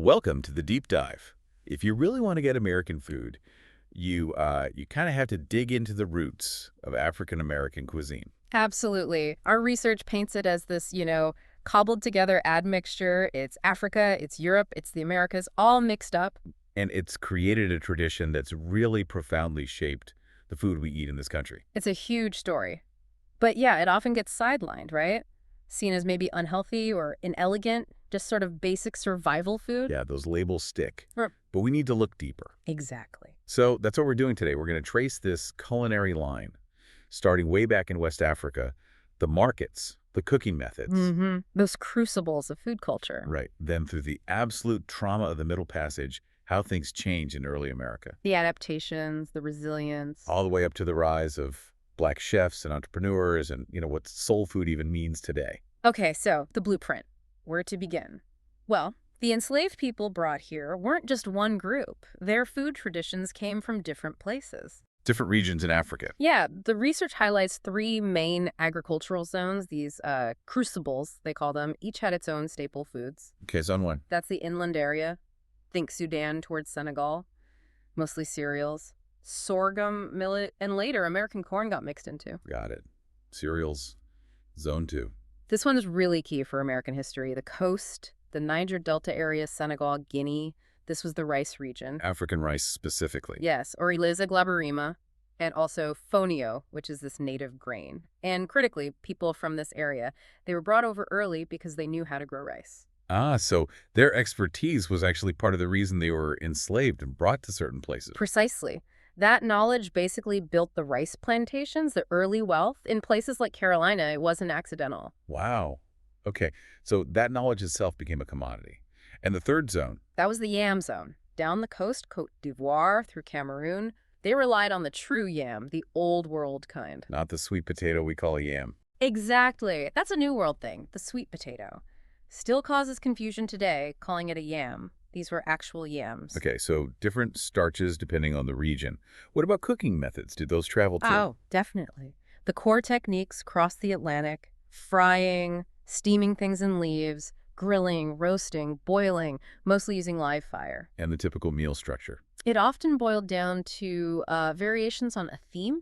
Welcome to the deep dive. If you really want to get American food, you kind of have to dig into the roots of African American cuisine. Absolutely. Our research paints it as this, cobbled together admixture. It's Africa, it's Europe, it's the Americas, all mixed up. And it's created a tradition that's really profoundly shaped the food we eat in this country. It's a huge story. But yeah, it often gets sidelined, right? Seen as maybe unhealthy or inelegant, just sort of basic survival food. Yeah, those labels stick. Right. But we need to look deeper. Exactly. So that's what we're doing today. We're going to trace this culinary line, starting way back in West Africa, the markets, the cooking methods. Those crucibles of food culture. Right. Then through the absolute trauma of the Middle Passage, how things change in early America. The adaptations, the resilience. All the way up to the rise of Black chefs and entrepreneurs and, what soul food even means today. Okay, so the blueprint. Where to begin? Well, the enslaved people brought here weren't just one group. Their food traditions came from different places. Different regions in Africa. Yeah, the research highlights three main agricultural zones, these crucibles, they call them. Each had its own staple foods. Okay, zone one. That's the inland area. Think Sudan towards Senegal. Mostly cereals. Sorghum, millet, and later American corn got mixed into. Got it. Cereals, zone two. This one is really key for American history. The coast, the Niger Delta area, Senegal, Guinea. This was the rice region. African rice specifically. Yes, Oryza glaberrima, and also fonio, which is this native grain. And critically, people from this area, they were brought over early because they knew how to grow rice. Ah, so their expertise was actually part of the reason they were enslaved and brought to certain places. Precisely. That knowledge basically built the rice plantations, the early wealth. In places like Carolina, it wasn't accidental. Wow. Okay, so that knowledge itself became a commodity. And the third zone? That was the yam zone. Down the coast, Côte d'Ivoire through Cameroon, they relied on the true yam, the old world kind. Not the sweet potato we call a yam. Exactly. That's a new world thing, the sweet potato. Still causes confusion today, calling it a yam. These were actual yams. Okay, so different starches depending on the region. What about cooking methods? Did those travel too? Oh, definitely. The core techniques crossed the Atlantic: frying, steaming things in leaves, grilling, roasting, boiling, mostly using live fire. And the typical meal structure. It often boiled down to variations on a theme.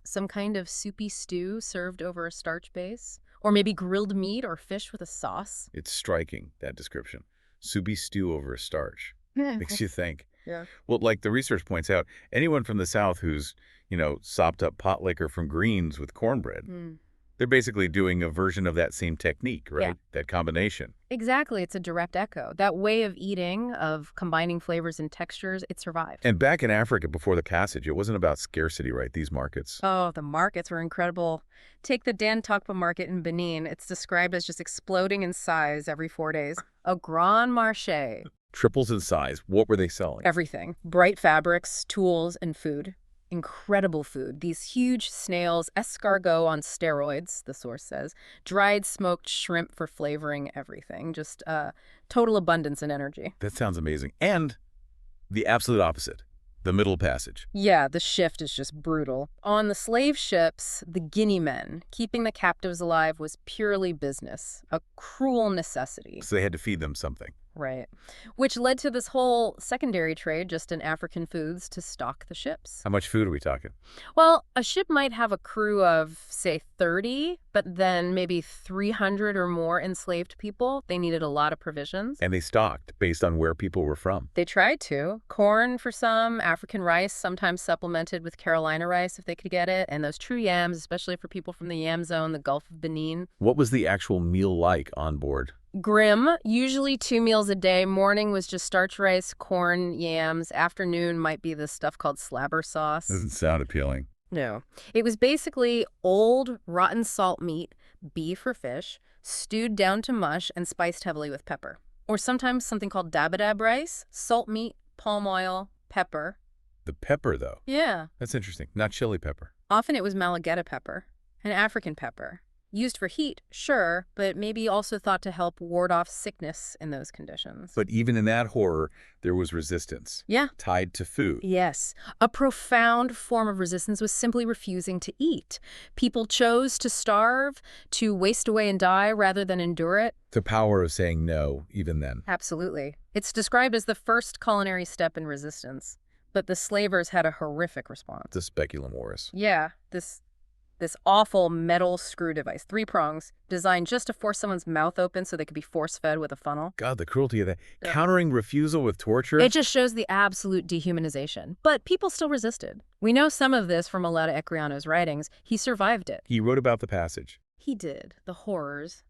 Some kind of soupy stew served over a starch base, or maybe grilled meat or fish with a sauce. It's striking, that description. Soupy stew over a starch. Makes you think. Yeah. Well, like the research points out, anyone from the South who's, sopped up pot liquor from greens with cornbread, they're basically doing a version of that same technique, right? Yeah. That combination. Exactly. It's a direct echo. That way of eating, of combining flavors and textures, it survived. And back in Africa before the passage, it wasn't about scarcity, right? These markets. Oh, the markets were incredible. Take the Dan Tokpa market in Benin. It's described as just exploding in size every 4 days. A grand marché. Triples in size. What were they selling? Everything. Bright fabrics, tools, and food. Incredible food. These huge snails, escargot on steroids, the source says. Dried smoked shrimp for flavoring, everything. Just total abundance and energy. That sounds amazing. And the absolute opposite. The Middle Passage. Yeah, the shift is just brutal. On the slave ships, the Guinea men, keeping the captives alive was purely business, a cruel necessity. So they had to feed them something. Right. Which led to this whole secondary trade just in African foods to stock the ships. How much food are we talking? Well, a ship might have a crew of, say, 30, but then maybe 300 or more enslaved people. They needed a lot of provisions. And they stocked based on where people were from. They tried to. Corn for some, African rice, sometimes supplemented with Carolina rice if they could get it, and those true yams, especially for people from the yam zone, the Gulf of Benin. What was the actual meal like on board? Grim, usually 2 meals a day. Morning was just starch rice, corn, yams. Afternoon might be this stuff called slabber sauce. Doesn't sound appealing. No. It was basically old, rotten salt meat, beef or fish, stewed down to mush and spiced heavily with pepper. Or sometimes something called dabadab rice, salt meat, palm oil, pepper. The pepper, though. Yeah. That's interesting. Not chili pepper. Often it was Malagueta pepper, an African pepper. Used for heat, sure, but maybe also thought to help ward off sickness in those conditions. But even in that horror, there was resistance. Yeah. Tied to food. Yes. A profound form of resistance was simply refusing to eat. People chose to starve, to waste away and die rather than endure it. The power of saying no, even then. Absolutely. It's described as the first culinary step in resistance. But the slavers had a horrific response. The speculum oris. Yeah, this awful metal screw device, 3 prongs, designed just to force someone's mouth open so they could be force-fed with a funnel. God, the cruelty of that. Ugh. Countering refusal with torture? It just shows the absolute dehumanization. But people still resisted. We know some of this from Oleta Equiano's writings. He survived it. He wrote about the passage. He did, the horrors.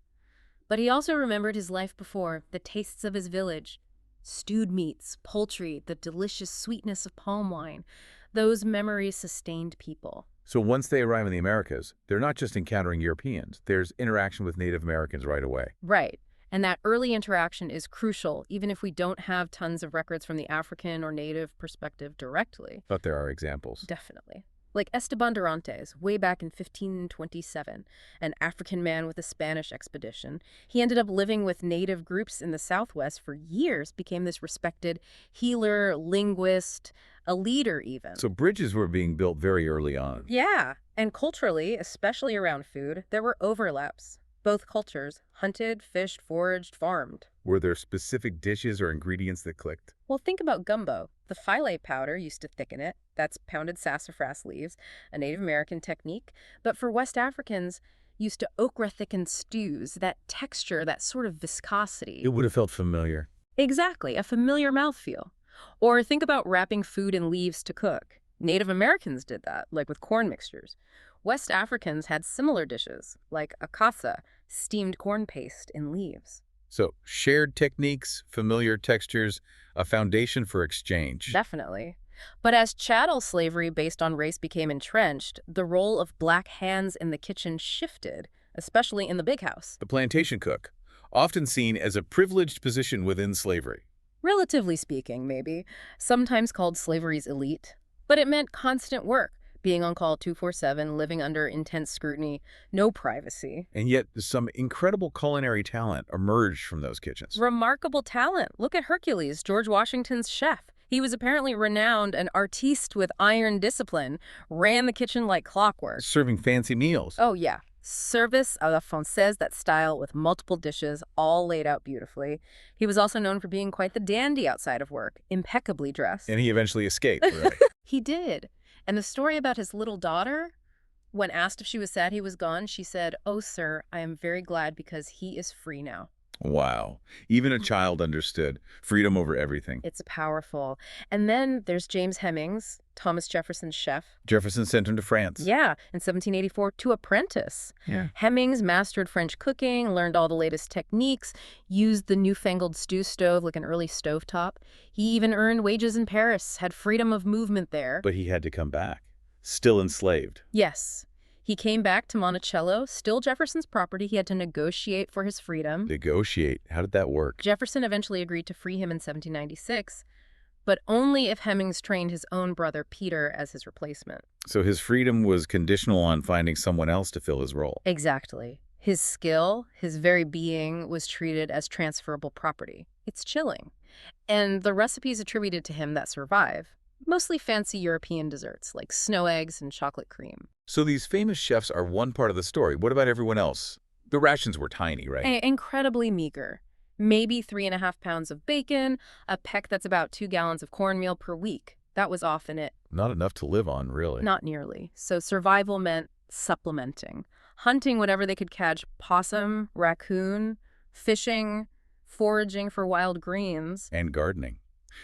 But he also remembered his life before, the tastes of his village. Stewed meats, poultry, the delicious sweetness of palm wine. Those memories sustained people. So once they arrive in the Americas, they're not just encountering Europeans. There's interaction with Native Americans right away. Right. And that early interaction is crucial, even if we don't have tons of records from the African or Native perspective directly. But there are examples. Definitely. Like Esteban Dorantes, way back in 1527, an African man with a Spanish expedition. He ended up living with native groups in the Southwest for years, became this respected healer, linguist, a leader even. So bridges were being built very early on. Yeah, and culturally, especially around food, there were overlaps. Both cultures hunted, fished, foraged, farmed. Were there specific dishes or ingredients that clicked? Well, think about gumbo. The filet powder used to thicken it. That's pounded sassafras leaves, a Native American technique. But for West Africans, used to okra-thickened stews, that texture, that sort of viscosity. It would have felt familiar. Exactly, a familiar mouthfeel. Or think about wrapping food in leaves to cook. Native Americans did that, like with corn mixtures. West Africans had similar dishes, like akasa, steamed corn paste in leaves. So shared techniques, familiar textures, a foundation for exchange. Definitely. But as chattel slavery based on race became entrenched, the role of black hands in the kitchen shifted, especially in the big house. The plantation cook, often seen as a privileged position within slavery. Relatively speaking, maybe. Sometimes called slavery's elite. But it meant constant work. Being on call 24/7, living under intense scrutiny, no privacy. And yet some incredible culinary talent emerged from those kitchens. Remarkable talent. Look at Hercules, George Washington's chef. He was apparently renowned, an artiste with iron discipline, ran the kitchen like clockwork. Serving fancy meals. Oh, yeah. Service à la française, that style with multiple dishes, all laid out beautifully. He was also known for being quite the dandy outside of work, impeccably dressed. And he eventually escaped, right? He did. And the story about his little daughter, when asked if she was sad he was gone, she said, "Oh, sir, I am very glad because he is free now." Wow. Even a child understood freedom over everything. It's powerful. And then there's James Hemmings, Thomas Jefferson's chef. Jefferson sent him to France. Yeah, in 1784 to apprentice. Yeah. Hemmings mastered French cooking, learned all the latest techniques, used the newfangled stew stove like an early stovetop. He even earned wages in Paris, had freedom of movement there. But he had to come back, still enslaved. Yes. He came back to Monticello, still Jefferson's property. He had to negotiate for his freedom. Negotiate? How did that work? Jefferson eventually agreed to free him in 1796, but only if Hemmings trained his own brother Peter as his replacement. So his freedom was conditional on finding someone else to fill his role. Exactly. His skill, his very being, was treated as transferable property. It's chilling. And the recipes attributed to him that survive, mostly fancy European desserts like snow eggs and chocolate cream. So these famous chefs are one part of the story. What about everyone else? The rations were tiny, right? Incredibly meager. Maybe 3.5 pounds of bacon, a peck that's about 2 gallons of cornmeal per week. That was often it. Not enough to live on, really. Not nearly. So survival meant supplementing. Hunting whatever they could catch, possum, raccoon, fishing, foraging for wild greens. And gardening.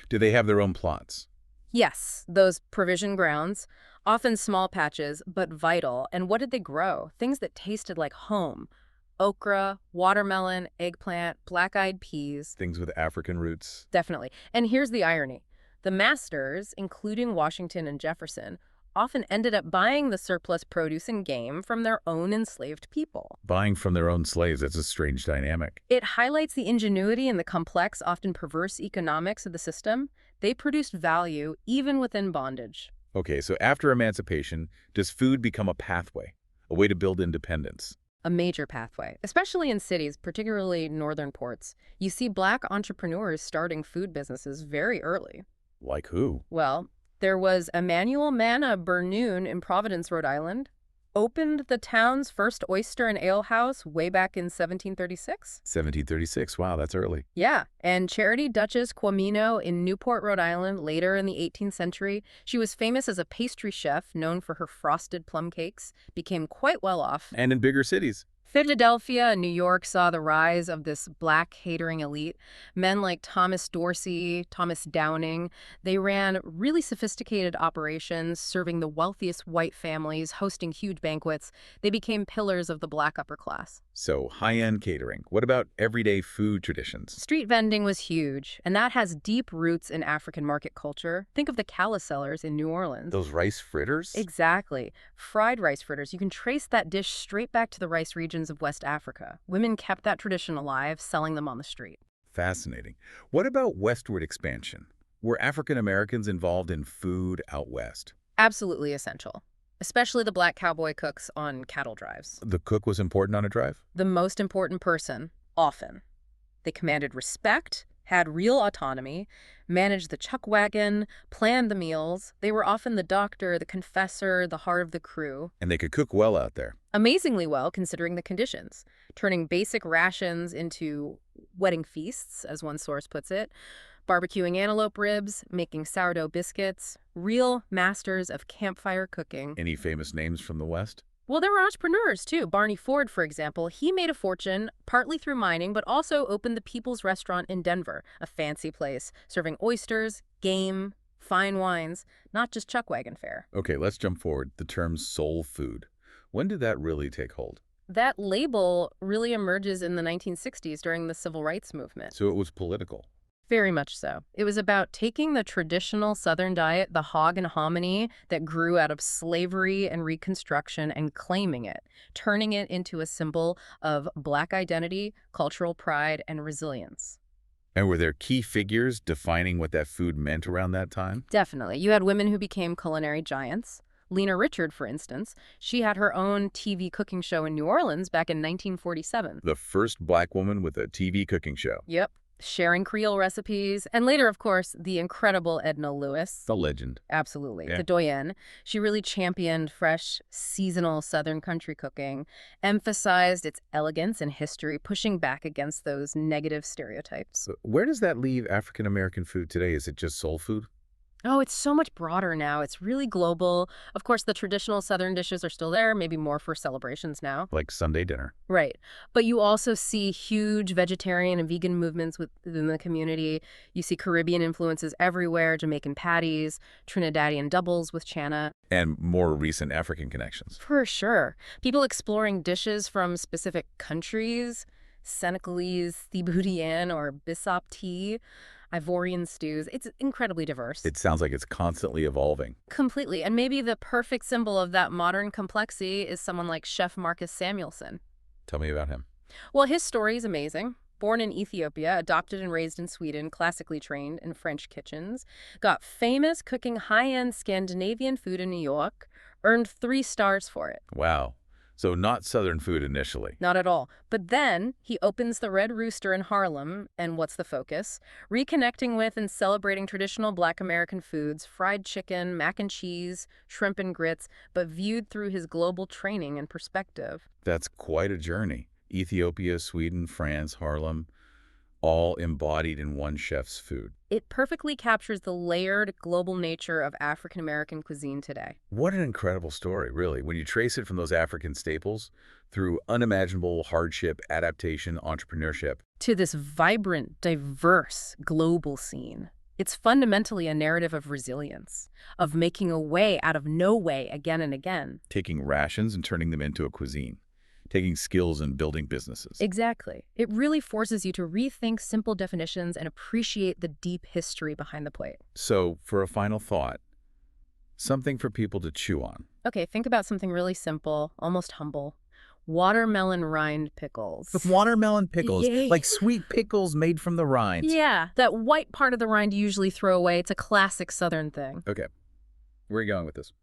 Do they have their own plots? Yes, those provision grounds, often small patches, but vital. And what did they grow? Things that tasted like home. Okra, watermelon, eggplant, black-eyed peas. Things with African roots. Definitely. And here's the irony. The masters, including Washington and Jefferson, often ended up buying the surplus produce and game from their own enslaved people. Buying from their own slaves, that's a strange dynamic. It highlights the ingenuity and the complex, often perverse economics of the system. They produced value even within bondage. Okay, so after emancipation, does food become a pathway, a way to build independence? a major pathway, especially in cities, particularly northern ports. You see Black entrepreneurs starting food businesses very early. Like who? Well, there was Emmanuel Manna Bernoon in Providence, Rhode Island, opened the town's first oyster and ale house way back in 1736. 1736. Wow, that's early. Yeah, and Charity Duchess Quamino in Newport, Rhode Island, later in the 18th century. She was famous as a pastry chef, known for her frosted plum cakes, became quite well off. And in bigger cities. Philadelphia and New York saw the rise of this Black catering elite. Men like Thomas Dorsey, Thomas Downing, they ran really sophisticated operations, serving the wealthiest white families, hosting huge banquets. They became pillars of the Black upper class. So high-end catering. What about everyday food traditions? Street vending was huge, and that has deep roots in African market culture. Think of the calla sellers in New Orleans. Those rice fritters? Exactly. Fried rice fritters. You can trace that dish straight back to the rice regions of West Africa. Women kept that tradition alive, selling them on the street. Fascinating. What about westward expansion? Were African Americans involved in food out west? Absolutely essential, especially the Black cowboy cooks on cattle drives. The cook was important on a drive? The most important person, often. They commanded respect, had real autonomy, managed the chuck wagon, planned the meals. They were often the doctor, the confessor, the heart of the crew. And they could cook well out there. Amazingly well, considering the conditions, turning basic rations into wedding feasts, as one source puts it, barbecuing antelope ribs, making sourdough biscuits, real masters of campfire cooking. Any famous names from the West? Well, there were entrepreneurs, too. Barney Ford, for example, he made a fortune partly through mining, but also opened the People's Restaurant in Denver, a fancy place, serving oysters, game, fine wines, not just chuck wagon fare. Okay, let's jump forward. The term soul food. When did that really take hold? That label really emerges in the 1960s during the Civil Rights Movement. So it was political. Very much so. It was about taking the traditional Southern diet, the hog and hominy that grew out of slavery and Reconstruction, and claiming it, turning it into a symbol of Black identity, cultural pride, and resilience. And were there key figures defining what that food meant around that time? Definitely. You had women who became culinary giants. Lena Richard, for instance, she had her own TV cooking show in New Orleans back in 1947. The first Black woman with a TV cooking show. Yep. Sharing Creole recipes. And later, of course, the incredible Edna Lewis. The legend. Absolutely. Yeah. The doyenne. She really championed fresh, seasonal Southern country cooking, emphasized its elegance and history, pushing back against those negative stereotypes. So where does that leave African American food today? Is it just soul food? Oh, it's so much broader now. It's really global. Of course, the traditional Southern dishes are still there, maybe more for celebrations now. Like Sunday dinner. Right. But you also see huge vegetarian and vegan movements within the community. You see Caribbean influences everywhere, Jamaican patties, Trinidadian doubles with chana. And more recent African connections. For sure. People exploring dishes from specific countries, Senegalese thiboudienne or Bissap tea, Ivorian stews. It's incredibly diverse. It sounds like it's constantly evolving. Completely. And maybe the perfect symbol of that modern complexity is someone like Chef Marcus Samuelsson. Tell me about him. Well, his story is amazing. Born in Ethiopia, adopted and raised in Sweden, classically trained in French kitchens, got famous cooking high-end Scandinavian food in New York, earned 3 stars for it. Wow. So not Southern food initially. Not at all. But then he opens the Red Rooster in Harlem, and what's the focus? Reconnecting with and celebrating traditional Black American foods, fried chicken, mac and cheese, shrimp and grits, but viewed through his global training and perspective. That's quite a journey. Ethiopia, Sweden, France, Harlem, all embodied in one chef's food. It perfectly captures the layered global nature of African American cuisine today. What an incredible story, really, when you trace it from those African staples through unimaginable hardship, adaptation, entrepreneurship. To this vibrant, diverse global scene. It's fundamentally a narrative of resilience, of making a way out of no way again and again. Taking rations and turning them into a cuisine. Taking skills and building businesses. Exactly. It really forces you to rethink simple definitions and appreciate the deep history behind the plate. So, for a final thought, something for people to chew on. Okay, think about something really simple, almost humble. Watermelon rind pickles. Watermelon pickles, Yay. like sweet pickles made from the rind. Yeah, that white part of the rind you usually throw away. It's a classic Southern thing. Okay, where are you going with this?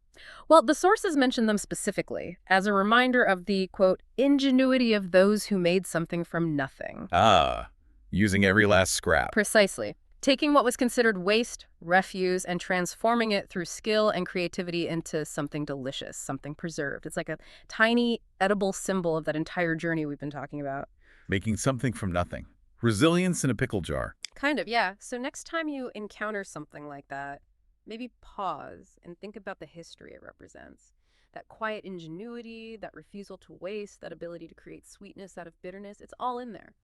Well, the sources mention them specifically as a reminder of the, quote, ingenuity of those who made something from nothing. Ah, using every last scrap. Precisely. Taking what was considered waste, refuse, and transforming it through skill and creativity into something delicious, something preserved. It's like a tiny, edible symbol of that entire journey we've been talking about. Making something from nothing. Resilience in a pickle jar. Kind of, yeah. So next time you encounter something like that, maybe pause and think about the history it represents. That quiet ingenuity, that refusal to waste, that ability to create sweetness out of bitterness, it's all in there.